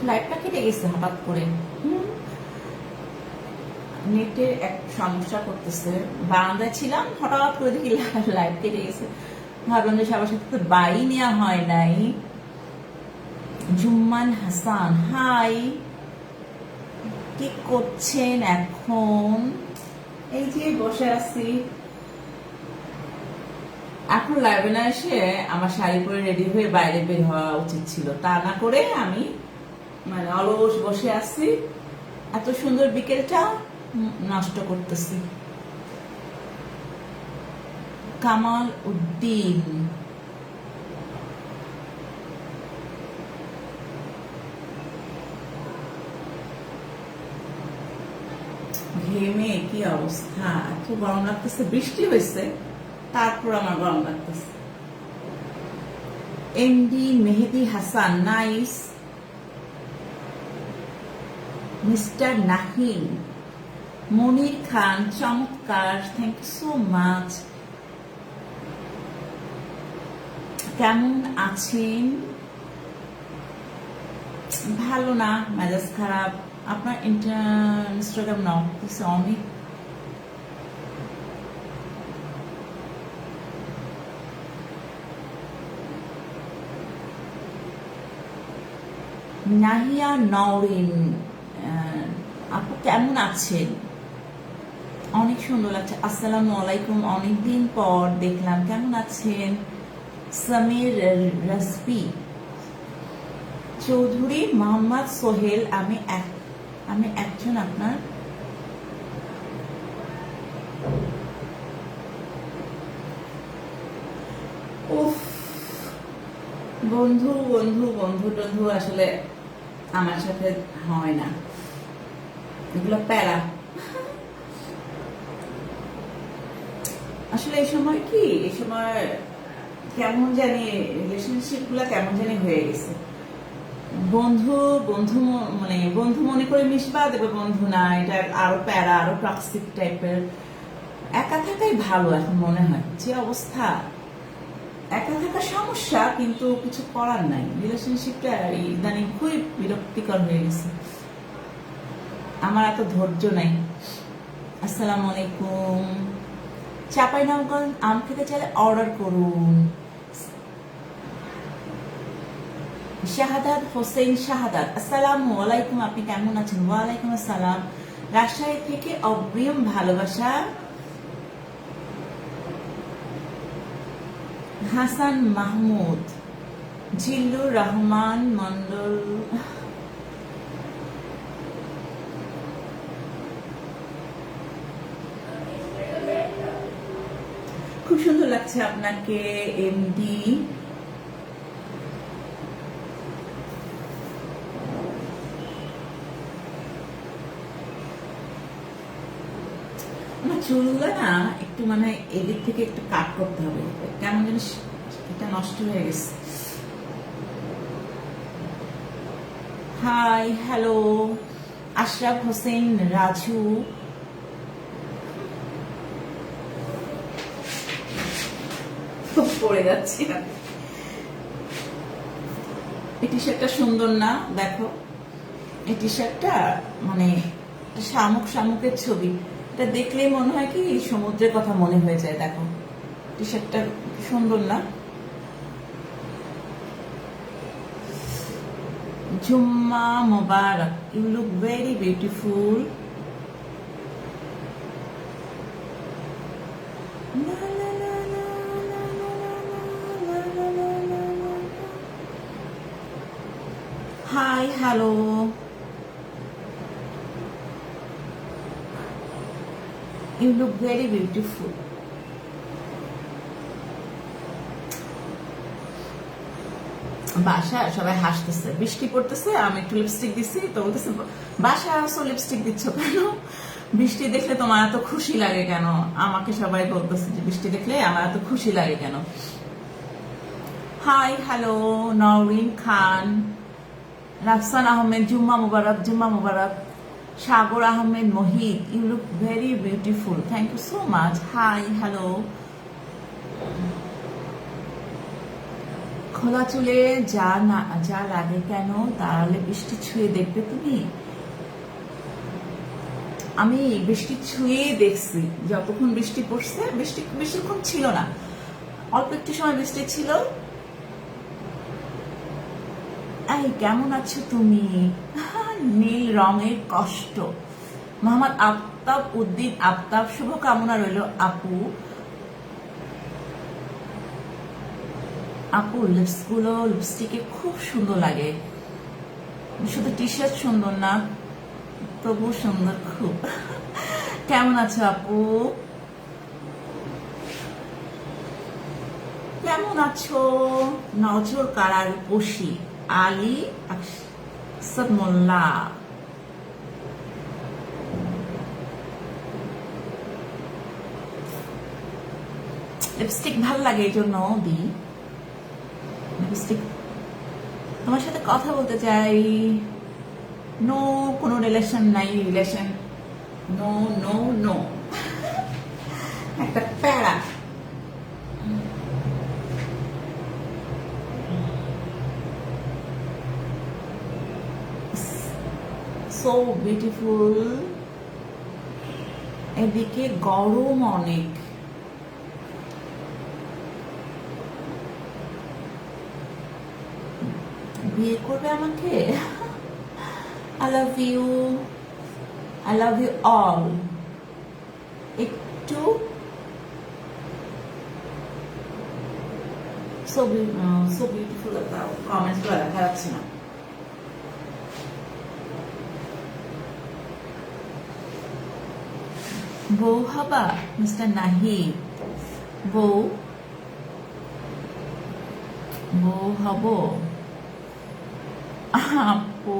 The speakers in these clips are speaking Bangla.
লাইটটা কেটে গেছে হঠাৎ করে। নেটের এক সমস্যা করতেছে। বারান্দায় ছিলাম, হঠাৎ করে দেখি লাইট কেটে গেছে। ভাবলাম যে সবার সাথে তো বাই নেওয়া হয় নাই। জুম্মান হাসান, হাই, কি করছেন এখন? এই যে বসে আছি। এখন লাইভে না এসে আমার শাড়ি পরে রেডি হয়ে বাইরে বের হওয়া উচিত ছিল, তা না করে আমি মানে অলস বসে আছি। এত সুন্দর বিকেলটা নষ্ট করতেছি। কামাল উদ্দিন, ঘেমে কি অবস্থা, এত গরম লাগতেছে। বৃষ্টি হয়েছে, তারপর আমার গরম লাগতেছে। MD Mehedi Hasan, nice. Mister Nahim, Monir Khan, চমৎকার, থ্যাংক ইউ সো মাচ। কেমন আছেন? ভালো না, মেজাজ খারাপ। আপনার ইনস্টাগ্রাম নক দিছে অনেক। নাহিয়া নওরিন, আপু কেমন আছেন? অনেক সুন্দর লাগছে। আসসালামু আলাইকুম, অনেকদিন পর দেখলাম, কেমন আছেন? সামির রাসপি চৌধুরী, মোহাম্মদ সোহেল, আমি একজন আপনার উফ বন্ধু বন্ধু বন্ধু টন্ধু আসলে আমার সাথে হয় না, এগুলো প্যারা। আসলে এই সময় কি, এই সময় কেমন জানি রিলেশনশিপ গুলা কেমন জানি হয়ে গেছে। বন্ধু বন্ধু মানে বন্ধু মনে করে মিশবা, দেবে বন্ধু না, এটা আরো প্যারা, আরো টক্সিক টাইপের। একা থাকাই ভালো এখন মনে হয়, যে অবস্থা। একা থাকা সমস্যা, কিন্তু কিছু করার নাই। রিলেশনশিপটা ইদানিং খুবই বিরক্তিকর হয়ে গেছে। আমার এত ধৈর্য নাই। আসসালামু আলাইকুম। চাঁপাইনবাবগঞ্জ আম খেতে চাইলে অর্ডার করুন। শাহাদাত হোসেন, শাহাদাত, আসসালামু আলাইকুম, আপনি কেমন আছেন? ওয়ালাইকুম আসসালাম। রাজশাহী থেকে অগ্রিম ভালোবাসা। হাসান মাহমুদ, জিল্লুর রহমান মন্ডল, খুব সুন্দর লাগছে আপনাকে এমডি। আমার চুলগুলো না একটু মানে এদিক থেকে একটু কাট করতে হবে, কেমন যেন এটা নষ্ট হয়ে গেছে। Hi, hello. আশরাফ হোসেন রাজু, পড়ে যাচ্ছি না। এই টি শার্টটা সুন্দর না? দেখো এই টি শার্টটা, মানে শামুক শামুকের ছবি, এটা দেখলেই মনে হয় কি সমুদ্রের কথা মনে হয়ে যায়। দেখো টি শার্টটা সুন্দর না? জুম্মা মোবারক, you look very beautiful. Hi, hello. You look very beautiful. বাসা সবাই হাসতেছে, বৃষ্টি পড়তেছে, আমি একটু লিপস্টিক দিচ্ছি তো বলতেছে বাসা আসো লিপস্টিক দিচ্ছ কেন? বৃষ্টি দেখলে তোমার এত খুশি লাগে কেন? আমাকে সবাই বলতেছে যে বৃষ্টি দেখলে আমার এত খুশি লাগে কেন। Hi, hello. নওরিন খান, রাফসান আহমেদ, জুম্মা মুবারক, জুম্মা মুবারক। Sagar Ahmed Mohit, you look very beautiful, thank you so much. Hi, hello. খোলা চুলে যা লাগে কেন, তাহলে বৃষ্টি ছুঁয়ে দেখবে তুমি। আমি বৃষ্টি ছুঁয়ে দেখছি, যতক্ষণ বৃষ্টি পড়ছে, বৃষ্টি বেশিক্ষণ ছিল না, অল্প একটু সময় বৃষ্টি ছিল। এই কেমন আছো তুমি? নীল রঙের কষ্ট, মোহাম্মদ আফতাব উদ্দিন আফতাব, শুভকামনা রইল আপু। আপু লিপসগুলো লিপস্টিকে খুব সুন্দর লাগে, শুধু টি শার্ট সুন্দর না, তবু সুন্দর খুব। কেমন আছো আপু? কেমন আছো? নজর কারার বসি আলী আকসাদ মোল্লা। লিপস্টিক ভাল লাগে এই জন্য দিই লিপস্টিক। তোমার সাথে কথা বলতে চাই। নো, কোনো রিলেশন নাই, রিলেশন নো নো নো। একটা প্যারা। So beautiful. এদিকে গরম অনেক। বিয়ে করবে আমাকে? I love you, I love you all. একটু so beautiful একটা কমেন্টস গুলো দেখা যাচ্ছে না। বউ হবা মিস্টার নাহিদ? বউ হব আপু।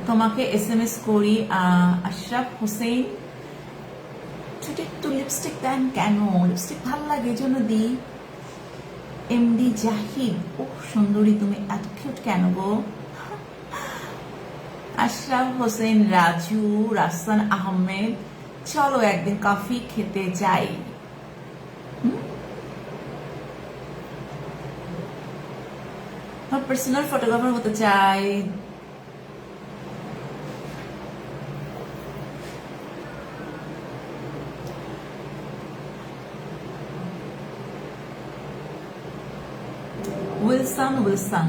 তোমাকে SMS করি। আশরাফ হোসেন, ছোট একটু লিপস্টিক দেন কেন? লিপস্টিক ভালো লাগে এই জন্য দিই। MD জাহিদ, ও সুন্দরী তুমি, এত কিউট কেন গো? আশরাফ হোসেন রাজু, রাসান আহমেদ, চলো একদিন কফি খেতে যাই। পার্সোনাল ফটোগ্রাফার হতে চাই। উইলসন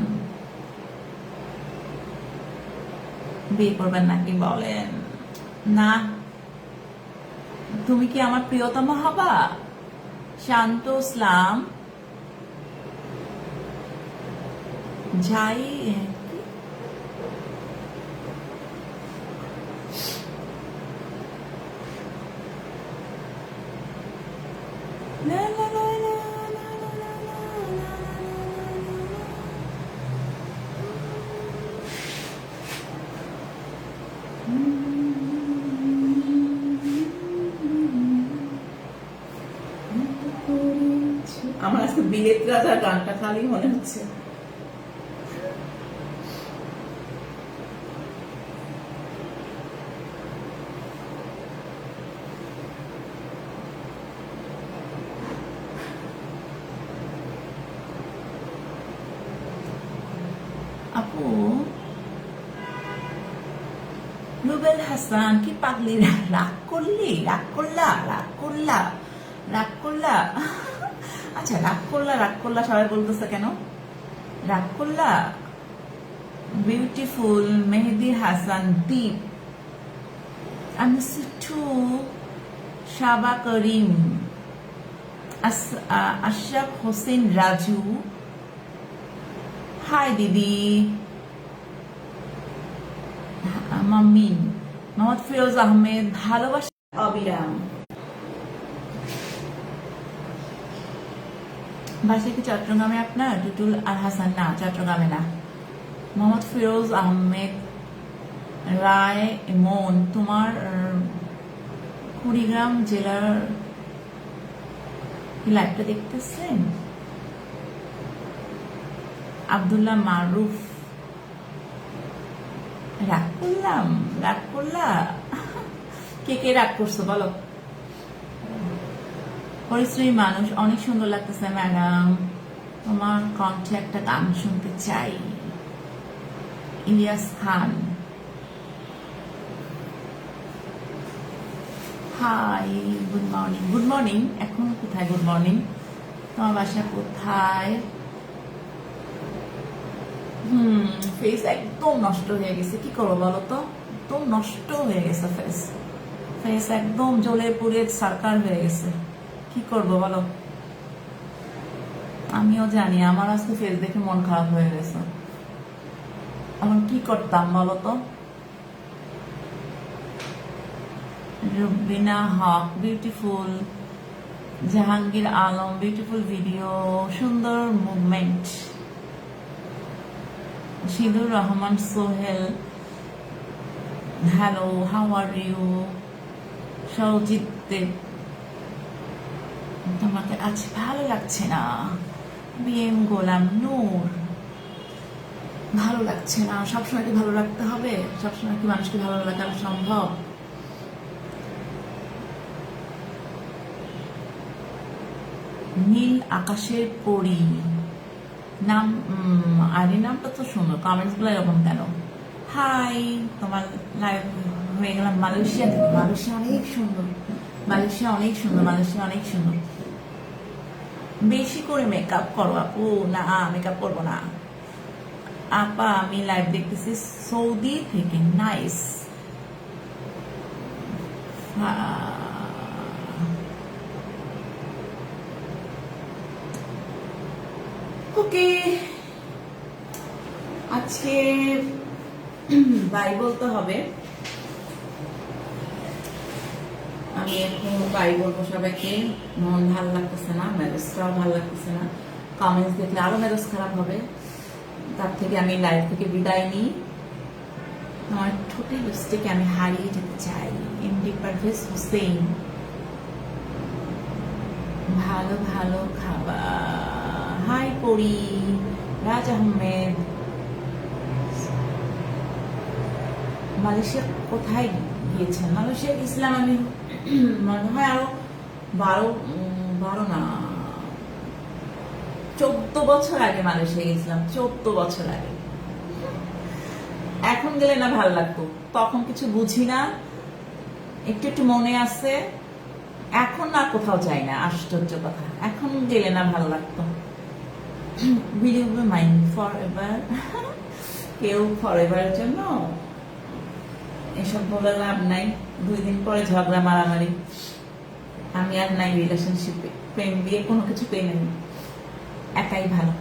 বিয়ে করবেন নাকি বলেন? না। তুমি কি আমার প্রিয়তম হবা? শান্ত ইসলাম যাই। আমার আজকে বিলেত রাজা গানটা খালি মনে হচ্ছে। আপু রুবেল হাসান, কি পাগলি, রাগ করলা? আচ্ছা রাগ করলা সবাই বলতেছে কেন? রাগ করলা। বিউটিফুল মেহেদি হাসান দীপ, আমি টু শাবা করিম, আশরাফ হোসেন রাজু, হাই দিদি, মামিন, মোহাম্মদ ফিরোজ আহমেদ, ভালোবাসা অবিরাম। বাসা কি চট্টগ্রামে আপনার? টুটুল আর হাসান, না চট্টগ্রামে না। মোহাম্মদ ফিরোজ আহমেদ রায় মন, তোমার কুড়িগ্রাম জেলার লাইভটা দেখতেছেন? আব্দুল্লাহ মারুফ, রাগ করলা? কে রাগ করছো বলো? পরিশ্রমী মানুষ, অনেক সুন্দর লাগতেছে ম্যাডাম। তোমার কণ্ঠে একটা গান শুনতে চাই। Ilyas Khan, hi, good morning. Good morning, এখন কোথায় গুড মর্নিং? তোমার বাসা কোথায়? ফেস একদম নষ্ট হয়ে গেছে, কি করবো বলো তো? একদম নষ্ট হয়ে গেছে ফেস। ফেস একদম জ্বলে পুড়ে সারকার হয়ে গেছে, কি করবো বলো? আমিও জানি, আমার আজকে ফেস দেখে মন খারাপ হয়ে গেছে। এখন কি করতাম বলো তো? Rubina Haque, beautiful. Jahangir Alam, beautiful video, সুন্দর movement. Sidur Rahman Sohel, hello, how are you? Soujit Dev, তোমাকে আজ ভালো লাগছে না। বিএম গোলাম নূর, ভালো লাগছে না। সবসময় কি ভালো রাখতে হবে? সবসময় কি মানুষকে ভালো লাগা সম্ভব? নীল আকাশের পরি নাম, আইডি নামটা তো সুন্দর, কমেন্টস গুলো এরকম কেন? হাই, তোমার লাইভ হয়ে গেলাম মালয়েশিয়া থেকে। মালয়েশিয়া অনেক সুন্দর, মালয়েশিয়া অনেক সুন্দর, মালয়েশিয়া অনেক সুন্দর। বেশি করে মেকআপ করো আপু। না, মেকআপ করবো না আপা, আমি লাইভ দেখতেছি সৌদি থেকে। নাইস। ওকে, আজকে বাই বলতে হবে। আমি এখন বাই বলবো সবাইকে। মন ভালো লাগতেছে না, মেজাজটাও ভালো লাগতেছে না। কমেন্টস দেখলে আরো মেজাজ খারাপ হবে, তার থেকে আমি লাইভ থেকে বিদায় নিই। আমার ঠোঁটে লিপস্টিকে আমি হারিয়ে যেতে চাই। এমডি পারভেজ হোসেন, ভালো ভালো খাবার। হাই পরি, রাজ আহমেদ। মালয়েশিয়া কোথায় গিয়েছেন? মালয়েশিয়া গেছিলাম আমি মনে হয় আরো 12 না 14 বছর আগে মালয়েশিয়া গেছিলাম। 14 বছর আগে। এখন গেলে না ভালো লাগতো, তখন কিছু বুঝি না, একটু একটু মনে আছে। এখন না কোথাও যাই না, আশ্চর্য কথা। এখন গেলে না ভালো লাগতো। ভিডিও মাইন্ড ফর এভার, কেউ ফর এভারের জন্য এসব বলে লাভ নাই। 2 দিন পরে ঝগড়া মারামারি। আমি আর নাই রিলেশনশিপে, প্রেম দিয়ে কোনো কিছু পেয়ে নেই, একাই ভালো।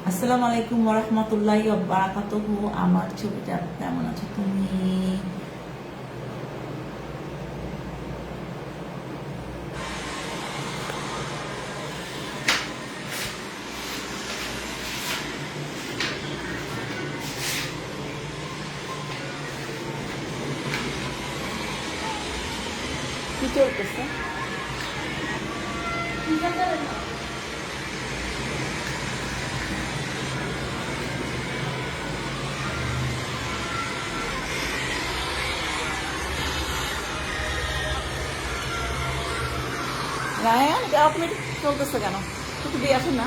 আসসালামু আলাইকুম ওয়া রাহমাতুল্লাহি ওয়া বারাকাতুহু। আমার ছবিটা কেমন আছো তুমি? কি চলতেছে? রায়ান, এটা অটোমেটিক চলতেছে কেন? একটু দিয়ে আসেন না,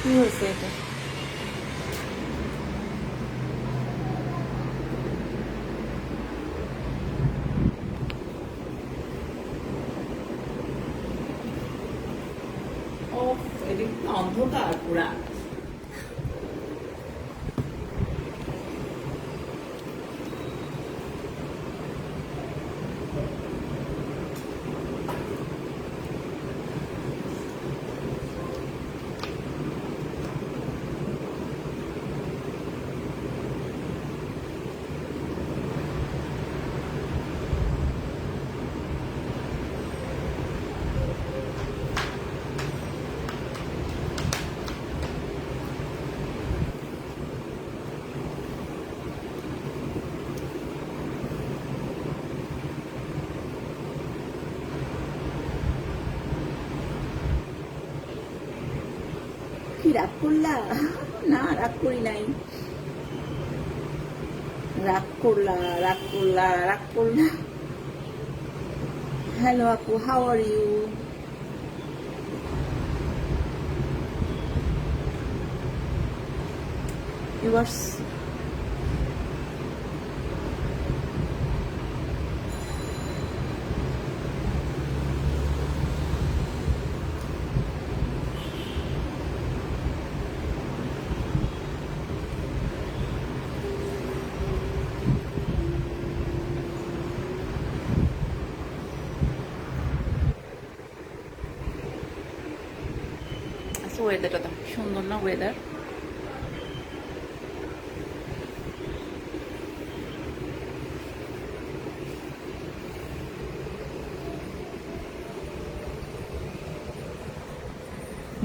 কি হয়েছে এটা? ও, এটা অন্ধকার পুরা। কি রাগ করলা? না, রাগ করি নাই। রাগ করলা, রাগ করলা, রাগ করলা। হ্যালো আপু, হাউ আর ইউ? ভিউয়ার্স, ওয়েদারটা তো সুন্দর না? ওয়েদার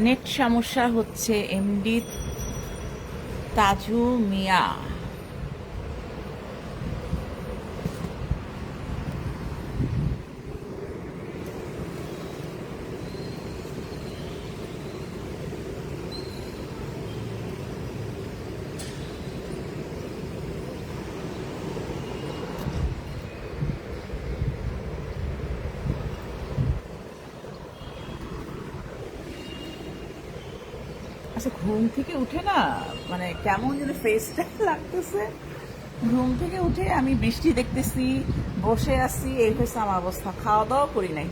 নেট সমস্যা হচ্ছে এমডি তাজু মিয়া। আচ্ছা, ঘুম থেকে উঠে না মানে কেমন যেন ফেসটা লাগতেছে। ঘুম থেকে উঠে আমি বৃষ্টি দেখতেছি, বসে আছি, এই হয়েছে আমার অবস্থা। খাওয়া দাওয়া করি নাই,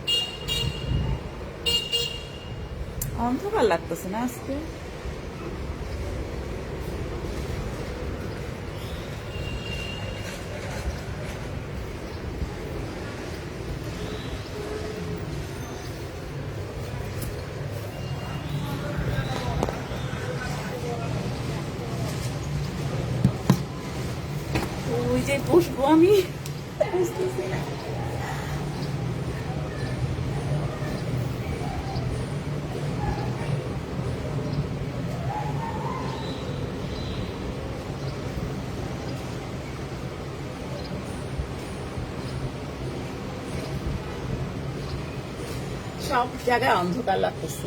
অন্ধকার লাগতেছে না আজকে? ওই যে বসবো আমি, বুঝতেছি না। সব জায়গায় অন্ধকার লাগতেছে,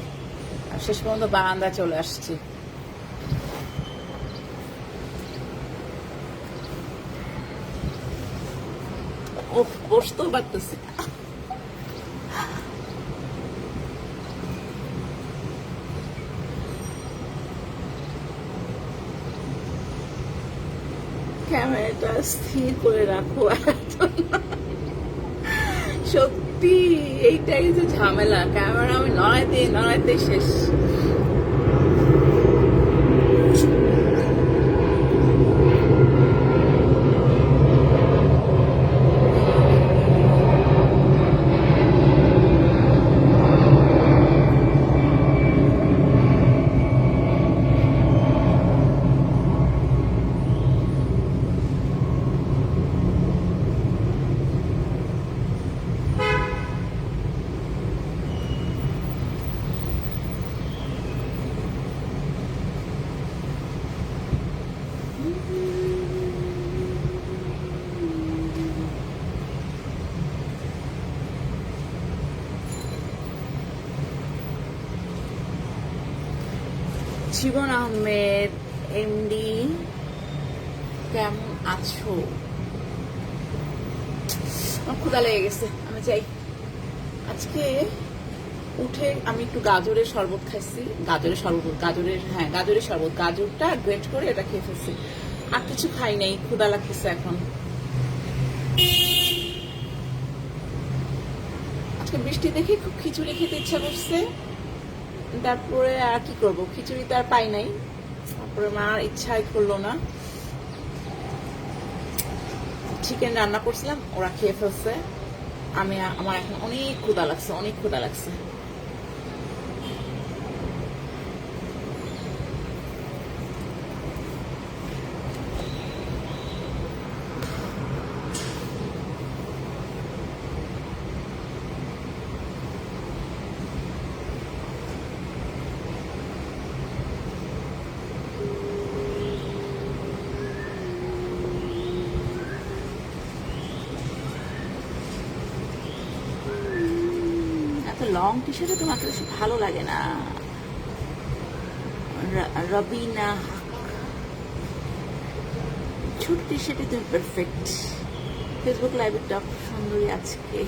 আর শেষ পর্যন্ত বারান্দায় চলে আসছি। ও, বসতেও পারতেছি না। ক্যামেরাটা স্থির করে রাখো। সত্যি এইটাই যে ঝামেলা, ক্যামেরা আমি নড়াইতে শেষ। জীবন আহমেদ, এমডি, কেমন আছো? আমার ক্ষুধা লেগে গেছে, আমি যাই। আজকে উঠে আমি একটু গাজরের শরবত খাইছি। গাজরের শরবত, গাজরটা গ্রেট করে এটা খেয়ে ফেলছি। আর কিছু খাই নাই, ক্ষুধা লাগতেছে এখন। আজকে বৃষ্টি দেখে খুব খিচুড়ি খেতে ইচ্ছা করছে। তারপরে আর কি করবো, খিচুড়ি তো আর পাই নাই। তারপরে মার ইচ্ছাই করলো না। চিকেন রান্না করছিলাম, ওরা খেয়ে ফেলছে। আমার এখন অনেক ক্ষুধা লাগছে। লং টি শার্টে তোমাকে বেশি ভালো লাগে না। রবিনা, ছোট টি শার্টে তুমি পারফেক্ট। ফেসবুক লাইভের টপ সুন্দরী আজকে।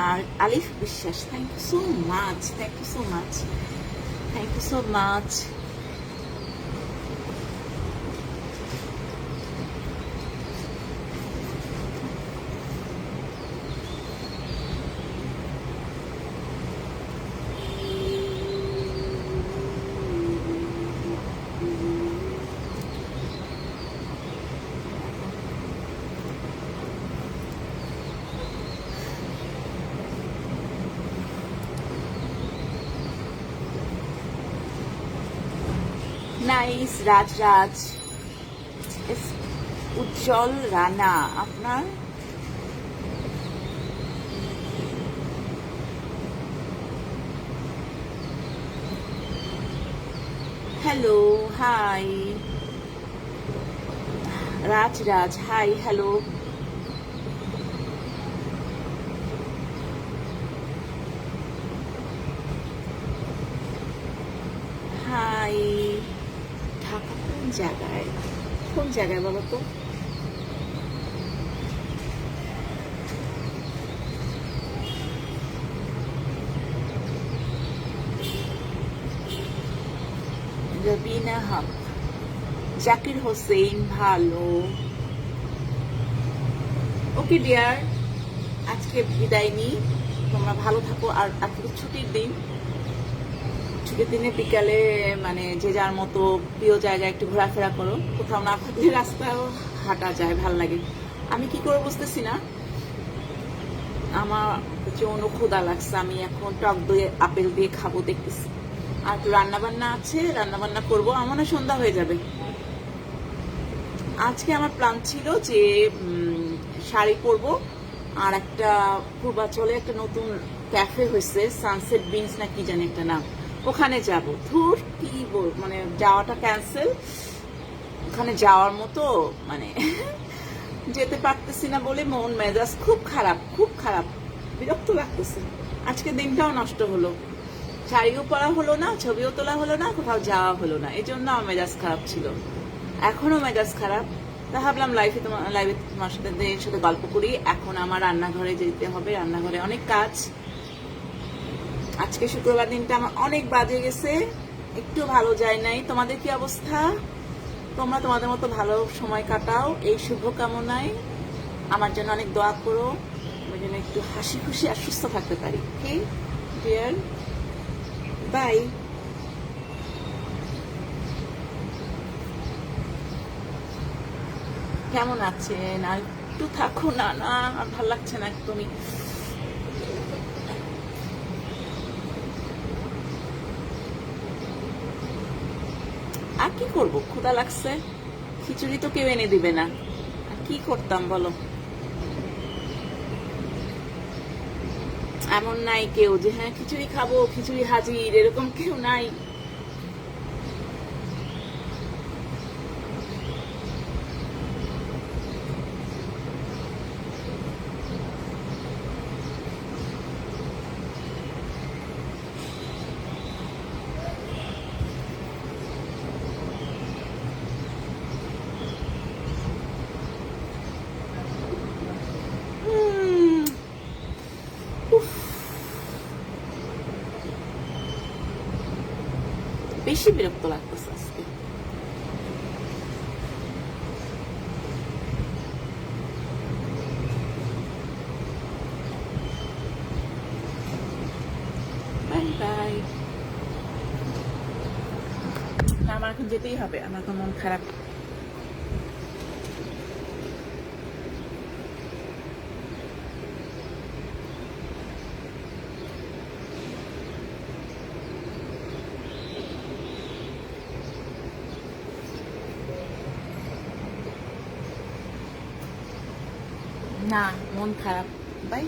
আর Alif Biswas, thank you so much. Nice Raj Raj Ujjwal Rana আপনার hello hi Raj Raj hi hello hi Dhaka কোন জায়গায় বলো তো রবিনা হক জাকির হোসেন ভালো ওকে ডিয়ার আজকে বিদায় নিই তোমরা ভালো থাকো আর আজকে ছুটির দিন ছুটির দিনে বিকালে মানে যে যার মতো প্রিয় জায়গায় একটু ঘোরাফেরা করো কোথাও না থাকলে রাস্তাও হাঁটা যায় ভাল লাগে আমি কি করে বুঝতেছি না আমার প্রচন্ড ক্ষুধা লাগছে আমি এখন টক দই আপেল দিয়ে খাবো দেখতেছি আর একটু রান্না বান্না আছে রান্না বান্না করবো আমার না সন্ধ্যা হয়ে যাবে আজকে আমার প্ল্যান ছিল যে শাড়ি পরবো আর একটা পূর্বাচলে একটা নতুন ক্যাফে হয়েছে সানসেট বিনস না কি জানি একটা নাম ওখানে যাব ধুর কি বল মানে যাওয়াটা ক্যান্সেল ওখানে যাওয়ার মতো মানে যেতে পারতেছি না বলে মন মেজাজ খুব খারাপ বিরক্ত লাগতেছে আজকে দিনটাও নষ্ট হলো শাড়িও পরা হলো না ছবিও তোলা হলো না কোথাও যাওয়া হলো না এই জন্য আমার মেজাজ খারাপ ছিল এখনো মেজাজ খারাপ তা ভাবলাম লাইভে তোমার সাথে গল্প করি এখন আমার রান্নাঘরে যেতে হবে রান্নাঘরে অনেক কাজ আজকে শুক্রবার দিনটা আমার অনেক বাজে গেছে একটু ভালো যায় নাই তোমাদের কি অবস্থা তোমরা তোমাদের মতো ভালো সময় কাটাও এই শুভ কামনায় আমার জন্য অনেক দোয়া করো আমি যেন একটু হাসি খুশি আর সুস্থ থাকতে পারি ওকে ডিয়ার বাই কেমন আছেন আর একটু থাকো না না আর ভাল লাগছে না একদমই আর কি করব ক্ষুধা লাগছে খিচুড়ি তো কেউ এনে দিবে না আর কি করতাম বলো এমন নাই কেউ যে হ্যাঁ খিচুড়ি খাবো খিচুড়ি হাজির এরকম কেউ নাই বেশি বিরক্ত লাগতেছে আজকে বাই বাই আমার এখন যেতেই হবে আমার তো মন খারাপ না মন খারাপ বাই